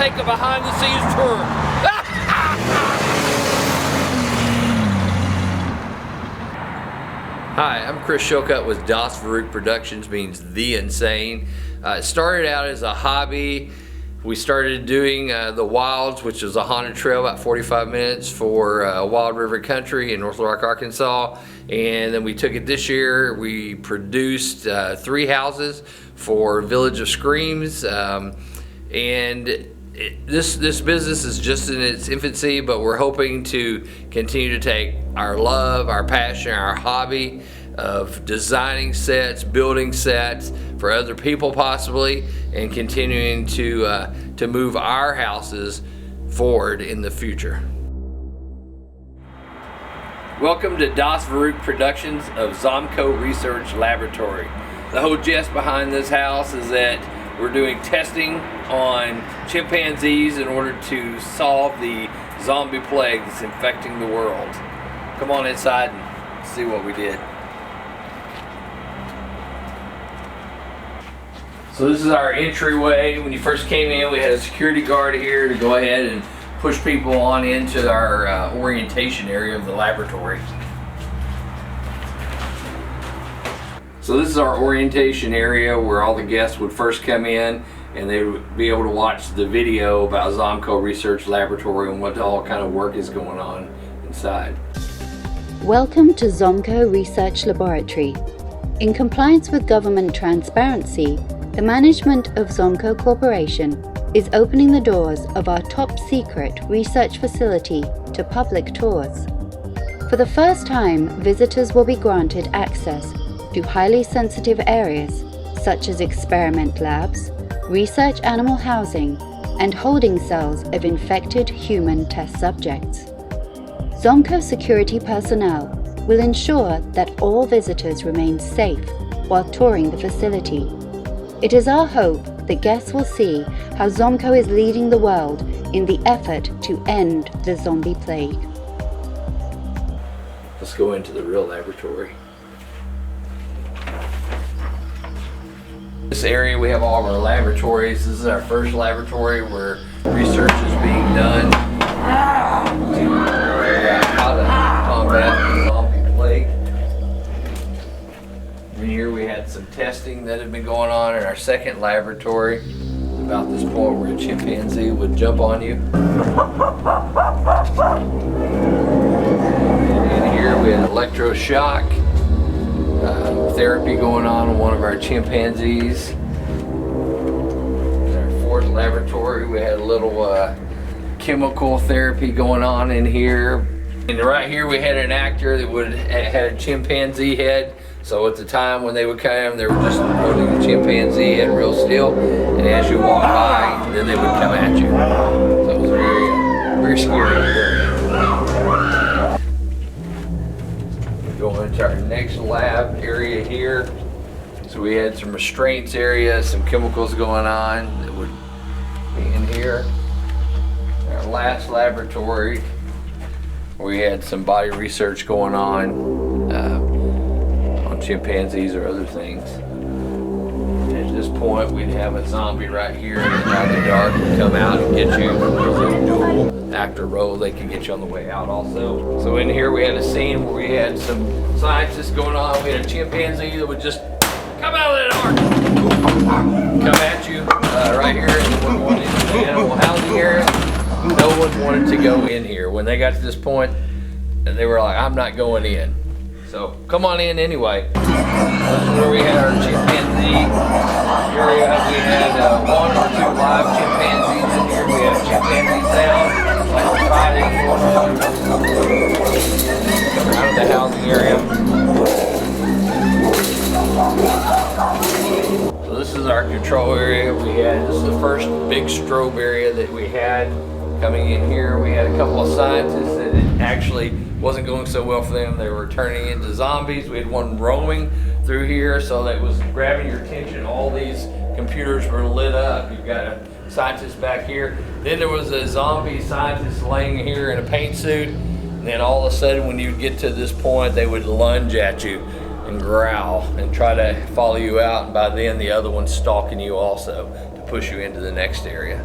take a behind-the-scenes tour. Hi, I'm Chris Shilcutt with DasVerruckt Productions, means The Insane. It started out as a hobby. We started doing the Wilds, which is a haunted trail about 45 minutes for Wild River Country in North Little Rock, Arkansas. And then we took it this year. We produced 3 houses for Village of Screams. This business is just in its infancy, but we're hoping to continue to take our love, our passion, our hobby of designing sets, building sets for other people possibly, and continuing to move our houses forward in the future. Welcome to DasVerruckt Productions of Zomco Research Laboratory. The whole gist behind this house is that we're doing testing on chimpanzees in order to solve the zombie plague that's infecting the world. Come on inside and see what we did. So this is our entryway. When you first came in, we had a security guard here to go ahead and push people on into our orientation area of the laboratory. So this is our orientation area where all the guests would first come in and they would be able to watch the video about Zomco Research Laboratory and what all kind of work is going on inside. Welcome to Zomco Research Laboratory. In compliance with government transparency, the management of Zomco Corporation is opening the doors of our top secret research facility to public tours. For the first time, visitors will be granted access to highly sensitive areas such as experiment labs, research animal housing, and holding cells of infected human test subjects. Zomco security personnel will ensure that all visitors remain safe while touring the facility. It is our hope that guests will see how Zomco is leading the world in the effort to end the zombie plague. Let's go into the real laboratory. This area we have all of our laboratories. This is our first laboratory where research is being done to figure out how to combat the zombie plague. And here we had some testing that had been going on in our second laboratory. About this point where a chimpanzee would jump on you. And in here we had electroshock therapy going on one of our chimpanzees. In our fourth laboratory we had a little chemical therapy going on in here. And right here we had an actor that had a chimpanzee head. So at the time when they would come, they were just holding the chimpanzee head real still, and as you walk by, then they would come at you. So it was very scary. Go into our next lab area here. So we had some restraints area, some chemicals going on that would be in here. Our last laboratory, we had some body research going on chimpanzees or other things. At this point we'd have a zombie right here in the dark would come out and get you. There's a dual actor role, they can get you on the way out also. So in here we had a scene where we had some scientists going on. We had a chimpanzee that would just come out of the dark, come at you right here in the animal housing area. No one wanted to go in here. When they got to this point, they were like, I'm not going in. So come on in anyway. This is where we had our chimpanzee area. We had 1 or 2 live chimpanzees in here. We had a chimpanzee sound, like we're fighting out of the housing area. So this is our control area. This is the first big strobe area that we had coming in here. We had a couple of scientists that it actually wasn't going so well for them. They were turning into zombies. We had one roaming through here, so that was grabbing your attention. All these computers were lit up. You've got a scientist back here. Then there was a zombie scientist laying here in a paint suit. And then all of a sudden, when you get to this point, they would lunge at you and growl and try to follow you out. And by then, the other one's stalking you also to push you into the next area.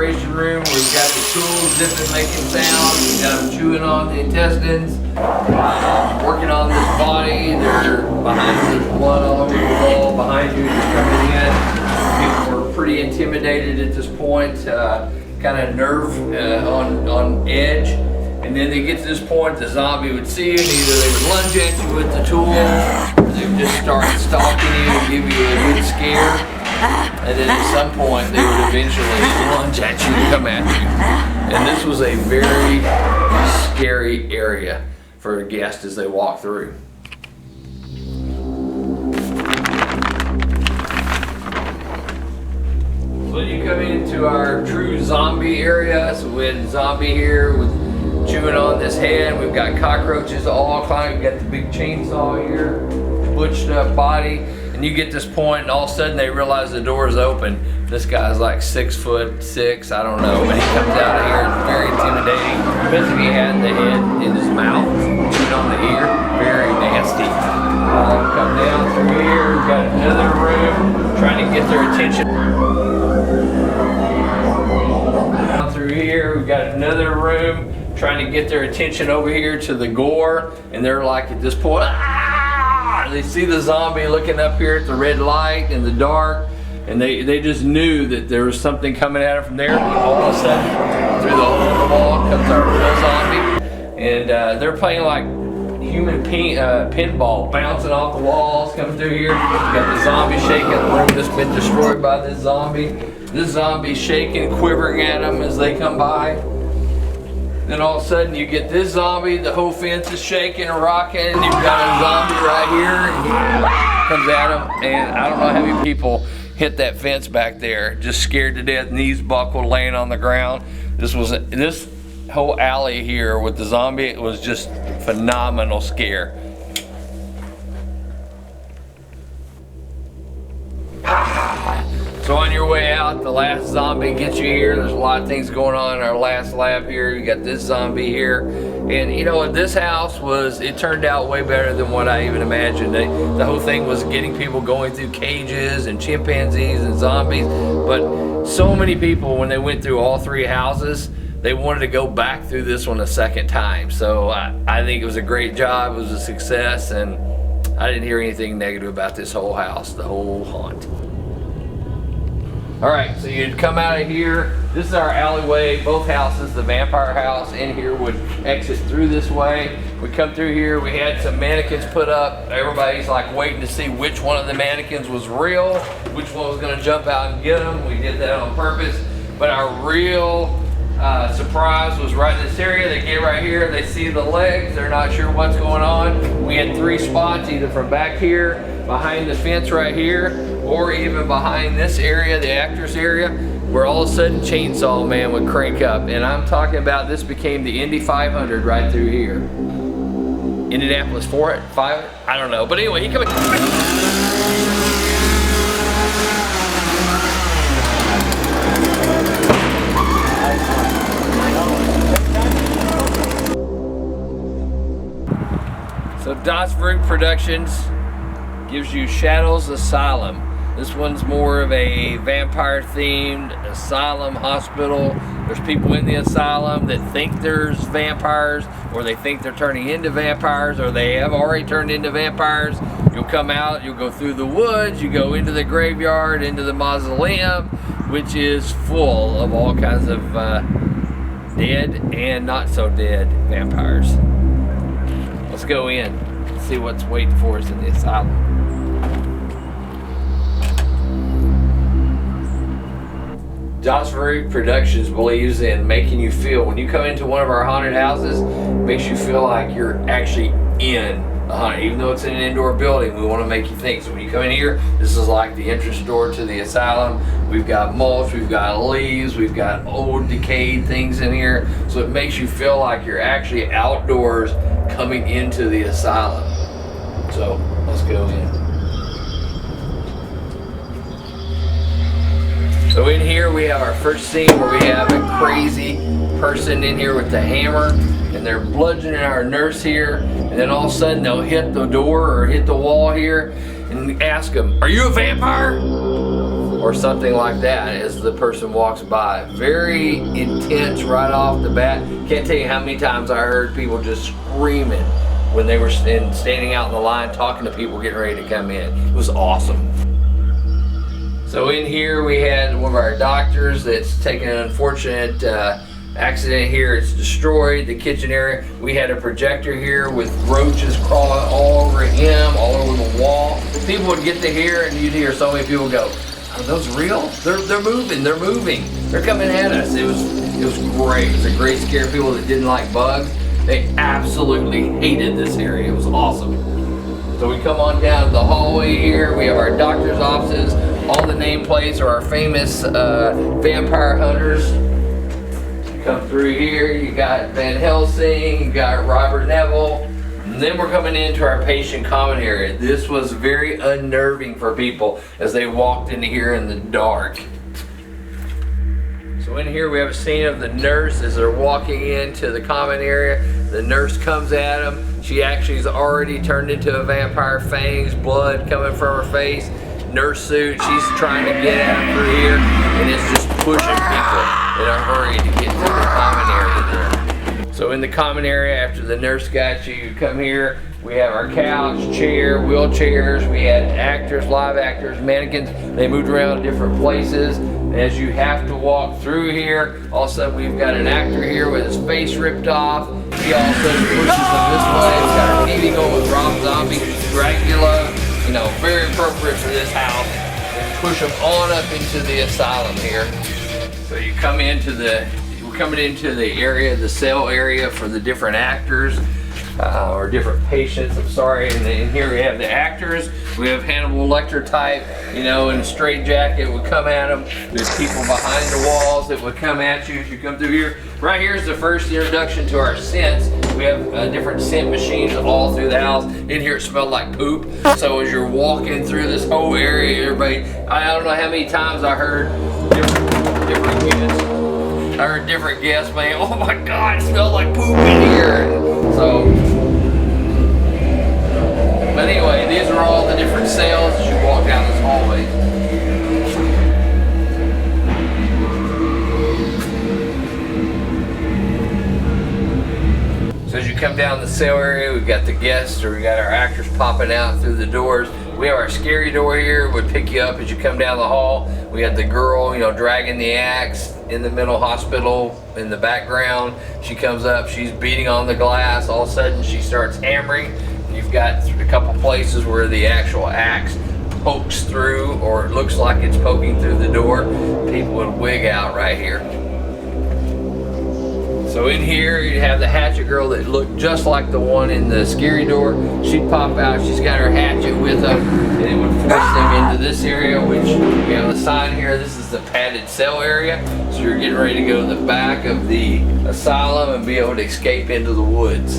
operation room where we've got the tools zipping, making sounds. We've got them chewing on the intestines, working on this body. They're behind you, there's blood all over the wall behind you, just coming in. People are pretty intimidated at this point, kind of nerve on edge. And then they get to this point, the zombie would see you, and either they would lunge at you with the tools, or they would just start stalking you and give you a good scare. And then at some point, they would eventually lunge at you and come at you. And this was a very scary area for guests as they walk through. When you come into our true zombie area, so we had a zombie here with chewing on this head. We've got cockroaches all climbing. We've got the big chainsaw here, butched up body. And you get this point, and all of a sudden they realize the door is open. This guy's like 6'6", I don't know, but he comes out of here. It's very intimidating. Basically, he had the head in his mouth, chewing on the ear. Very nasty. Come down through here. We've got another room, trying to get their attention. Down through here, we've got another room, trying to get their attention over here to the gore, and they're like at this point, they see the zombie looking up here at the red light in the dark, and they just knew that there was something coming at them from there. All of a sudden, through the hole in the wall comes our real zombie, and they're playing like human pinball, bouncing off the walls, coming through here. You got the zombie shaking, the room that's been destroyed by this zombie. This zombie shaking, quivering at them as they come by. Then all of a sudden you get this zombie, the whole fence is shaking and rocking, and you've got a zombie right here, and he comes at them, and I don't know how many people hit that fence back there, just scared to death, knees buckled, laying on the ground. This whole alley here with the zombie, it was just a phenomenal scare. So on your way out, the last zombie gets you here. There's a lot of things going on in our last lab here. You got this zombie here. And you know, this house it turned out way better than what I even imagined. The whole thing was getting people going through cages and chimpanzees and zombies. But so many people, when they went through all three houses, they wanted to go back through this one a second time. So I think it was a great job. It was a success. And I didn't hear anything negative about this whole house, the whole haunt. All right, so you'd come out of here. This is our alleyway. Both houses, the vampire house in here would exit through this way. We come through here. We had some mannequins put up. Everybody's like waiting to see which one of the mannequins was real, which one was gonna jump out and get them. We did that on purpose. But our real surprise was right in this area. They get right here, they see the legs, they're not sure what's going on. We had three spots, either from back here, behind the fence right here, or even behind this area, the actress area, where all of a sudden Chainsaw Man would crank up. And I'm talking about, this became the Indy 500 right through here. Indianapolis 500? I don't know. But anyway, he comes. So DasVerruckt Productions gives you Shadows Asylum. This one's more of a vampire themed asylum hospital. There's people in the asylum that think there's vampires, or they think they're turning into vampires, or they have already turned into vampires. You'll come out, you'll go through the woods, you go into the graveyard, into the mausoleum, which is full of all kinds of dead and not so dead vampires. Let's go in and see what's waiting for us in the asylum. DasVerruckt Productions believes in making you feel, when you come into one of our haunted houses, makes you feel like you're actually in a haunted. Even though it's in an indoor building, we want to make you think. So when you come in here, this is like the entrance door to the asylum. We've got mulch, we've got leaves, we've got old decayed things in here. So it makes you feel like you're actually outdoors coming into the asylum. So let's go in. So in here we have our first scene where we have a crazy person in here with the hammer, and they're bludgeoning our nurse here, and then all of a sudden they'll hit the door or hit the wall here and ask them, "Are you a vampire?" or something like that as the person walks by. Very intense right off the bat. Can't tell you how many times I heard people just screaming when they were standing out in the line talking to people getting ready to come in. It was awesome. So in here we had one of our doctors that's taken an unfortunate accident here. It's destroyed the kitchen area. We had a projector here with roaches crawling all over him, all over the wall. People would get to here and you'd hear so many people go, "Are those real? They're moving, they're moving. They're coming at us." It was great. It was a great scare. People that didn't like bugs, they absolutely hated this area. It was awesome. So we come on down the hallway here. We have our doctor's offices. All the nameplates are our famous vampire hunters. Come through here, you got Van Helsing, you got Robert Neville, and then we're coming into our patient common area. This was very unnerving for people as they walked into here in the dark. So in here we have a scene of the nurse as they're walking into the common area. The nurse comes at them. She actually is already turned into a vampire, fangs, blood coming from her face. Nurse suit, she's trying to get out through here, and it's just pushing people in a hurry to get to the common area there. So in the common area, after the nurse got you, you come here, we have our couch, chair, wheelchairs, we had actors, live actors, mannequins. They moved around different places. As you have to walk through here, all of a sudden we've got an actor here with his face ripped off. He all of a sudden pushes them this way. It's got our TV going with Rob Zombie, Dracula, you know, very appropriate for this house. And push them on up into the asylum here. So you come into we're coming into the area, the cell area for the different actors or different patients. I'm sorry. And in here we have the actors. We have Hannibal Lecter type, you know, in a straight jacket would come at them. There's people behind the walls that would come at you as you come through here. Right here is the first introduction to our scents. We have different scent machines all through the house. In here it smelled like poop. So as you're walking through this whole area, everybody, I don't know how many times I heard different units. I heard different guests saying, "Oh my God, it smells like poop in here." So, but anyway, these are all the different cells as you walk down this hallway. So as you come down the cell area, we've got the guests, or we got our actors popping out through the doors. We have our scary door here, it would pick you up as you come down the hall. We had the girl, you know, dragging the axe in the mental hospital in the background. She comes up, she's beating on the glass. All of a sudden she starts hammering. You've got a couple places where the actual axe pokes through, or it looks like it's poking through the door. People would wig out right here. So in here you have the hatchet girl that looked just like the one in the scary door. She'd pop out, she's got her hatchet with her, and it would force them into this area, which we have the sign here. This is the padded cell area. So you're getting ready to go to the back of the asylum and be able to escape into the woods.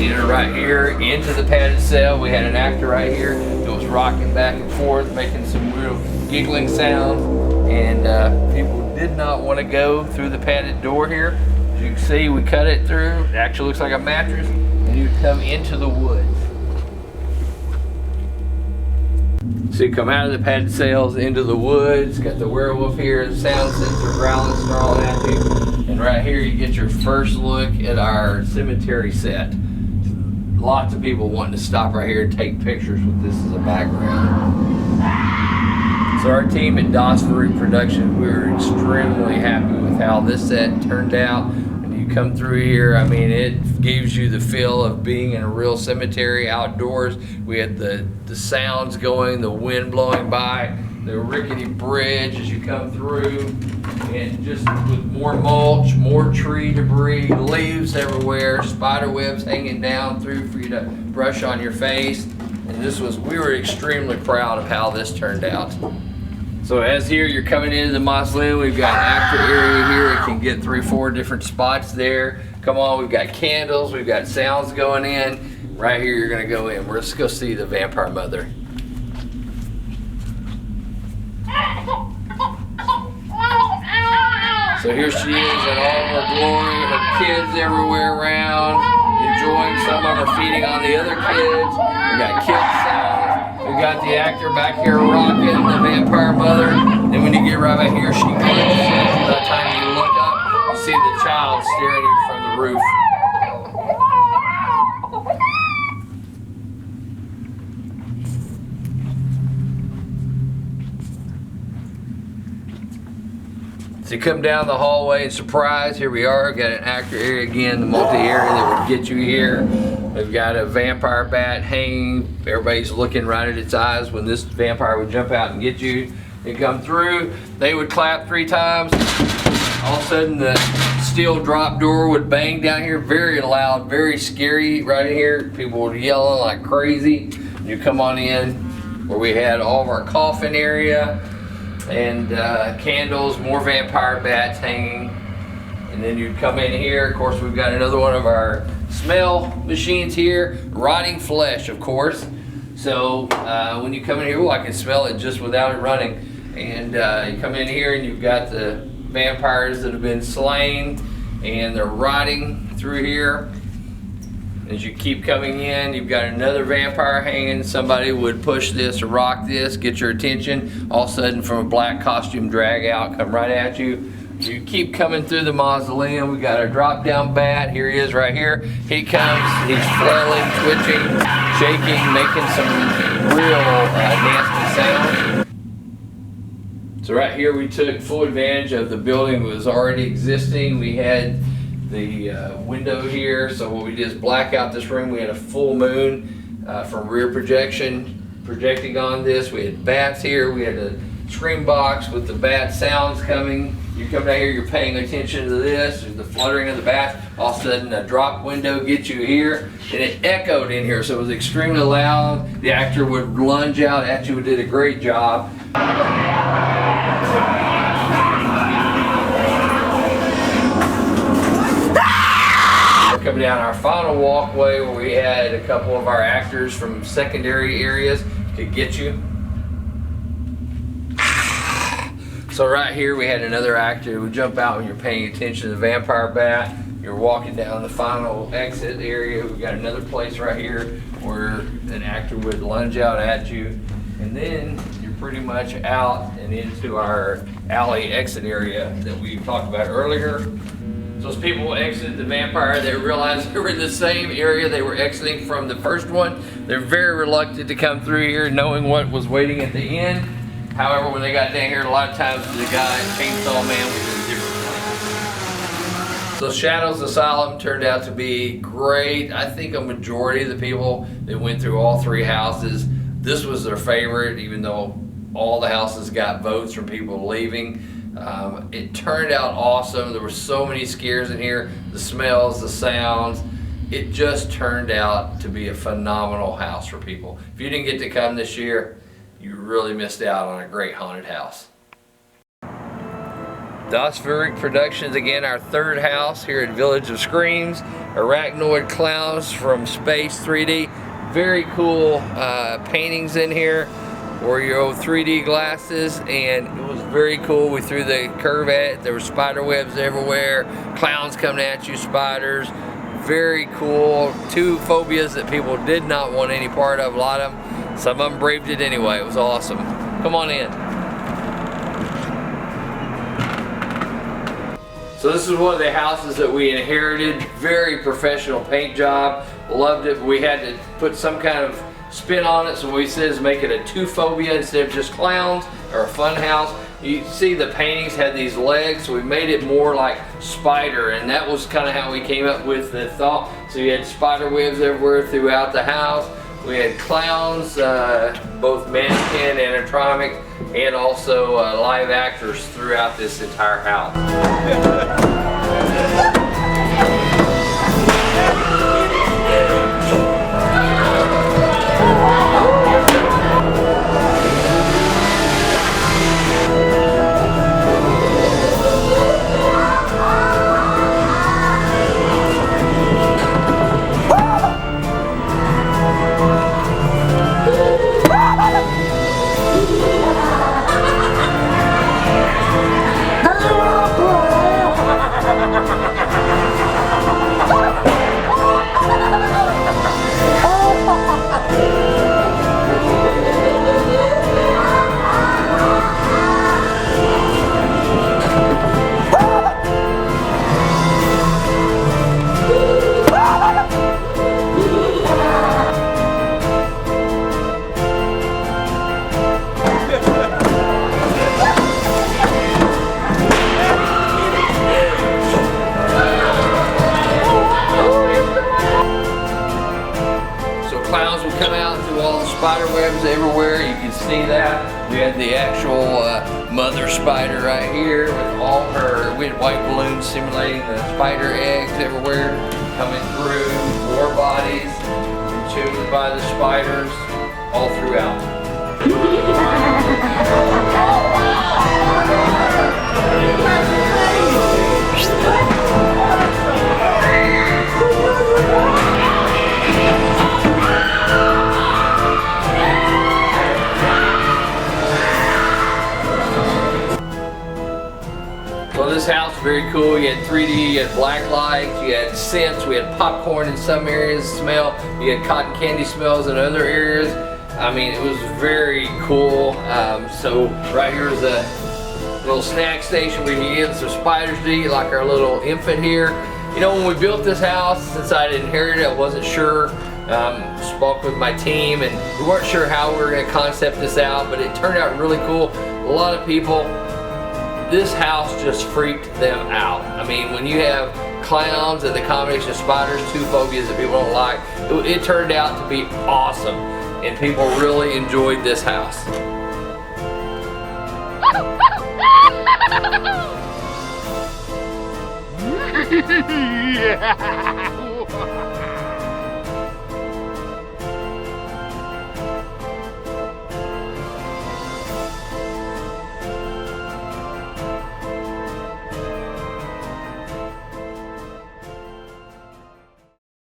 You enter right here into the padded cell. We had an actor right here that was rocking back and forth, making some real giggling sounds, and people did not want to go through the padded door here. As you can see, we cut it through. It actually looks like a mattress, and you come into the woods. So you come out of the padded cells into the woods. Got the werewolf here, the sound sensor growling, snarling at you. And right here you get your first look at our cemetery set. Lots of people wanting to stop right here and take pictures with this as a background. So our team at DasVerruckt Productions, we were extremely happy with how this set turned out. When you come through here, I mean, it gives you the feel of being in a real cemetery outdoors. We had the sounds going, the wind blowing by, the rickety bridge as you come through, and just with more mulch, more tree debris, leaves everywhere, spider webs hanging down through for you to brush on your face. And we were extremely proud of how this turned out. So as here you're coming into the mausoleum, we've got an actor area here. It can get 3 or 4 different spots there. Come on, we've got candles, we've got sounds going in. Right here you're gonna go in. Let's go see the vampire mother. So here she is in all of her glory, her kids everywhere around, enjoying. Some of them are feeding on the other kids. We got kids sounds. We got got the actor back here rocking the vampire mother. Then when you get right back here, she lunges in. By the time you look up, you see the child staring at you from the roof. So you come down the hallway and surprise, here we are. Got an actor area again, the multi-area that would get you here. We've got a vampire bat hanging. Everybody's looking right at its eyes when this vampire would jump out and get you. They come through, they would clap 3 times. All of a sudden the steel drop door would bang down here, very loud, very scary right in here. People were yelling like crazy. You come on in where we had all of our coffin area and candles, more vampire bats hanging. And then you'd come in here. Of course, we've got another one of our smell machines here, rotting flesh, of course. So when you come in here, I can smell it just without it running. And you come in here and you've got the vampires that have been slain and they're rotting through here. As you keep coming in, you've got another vampire hanging. Somebody would push this or rock this, get your attention. All of a sudden, from a black costume drag out, come right at you. You keep coming through the mausoleum. We got a drop down bat. Here he is right here. He comes, he's flailing, twitching, shaking, making some real nasty sounds. So right here we took full advantage of the building that was already existing. We had the window here, so what we did is black out this room. We had a full moon from rear projection projecting on this. We had bats here. We had a screen box with the bat sounds coming. You come down here, you're paying attention to this. There's the fluttering of the bats. All of a sudden a drop window gets you here, and it echoed in here, so it was extremely loud. The actor would lunge out at you and did a great job. Coming down our final walkway where we had a couple of our actors from secondary areas could get you. So right here we had another actor who would jump out when you're paying attention to the vampire bat. You're walking down the final exit area. We've got another place right here where an actor would lunge out at you. And then you're pretty much out and into our alley exit area that we talked about earlier. So as people exited the vampire, they realized they were in the same area they were exiting from the first one. They're very reluctant to come through here knowing what was waiting at the end. However, when they got down here, a lot of times the guy, Chainsaw Man, was in a different place. So Shadows Asylum turned out to be great. I think a majority of the people that went through all 3 houses, this was their favorite, even though all the houses got votes from people leaving. It turned out awesome. There were so many scares in here, the smells, the sounds. It just turned out to be a phenomenal house for people. If you didn't get to come this year, you really missed out on a great haunted house. DasVerruckt Productions, again, our 3rd house here at Village of Screams. Arachnoid clowns from Space 3D. Very cool paintings in here. Oreo 3D glasses, and it was very cool. We threw the curve at it. There were spider webs everywhere, clowns coming at you, spiders. Very cool. 2 phobias that people did not want any part of, a lot of them. Some of them braved it anyway. It was awesome. Come on in. So this is one of the houses that we inherited. Very professional paint job. Loved it, but we had to put some kind of spin on it, so what we said is make it a 2 phobia instead of just clowns, or a fun house. You see the paintings had these legs, so we made it more like spider, and that was kind of how we came up with the thought. So you had spider webs everywhere throughout the house. We had clowns, both mannequin, animatronic, and also live actors throughout this entire house. webs everywhere. You can see that. We had the actual mother spider right here with all her, we had white balloons simulating the spider eggs everywhere coming through, more bodies, consumed by the spiders all throughout. Well, this house is very cool. You had 3D, you had black lights, you had scents, we had popcorn in some areas smell, you had cotton candy smells in other areas. I mean, it was very cool. So right here is a little snack station where you can get some spiders to eat, like our little infant here. You know, when we built this house, since I inherited it, I wasn't sure. Spoke with my team and we weren't sure how we were going to concept this out, but it turned out really cool. A lot of people, this house just freaked them out. I mean, when you have clowns and the combination of spiders, two phobias that people don't like, it turned out to be awesome. And people really enjoyed this house. Yeah.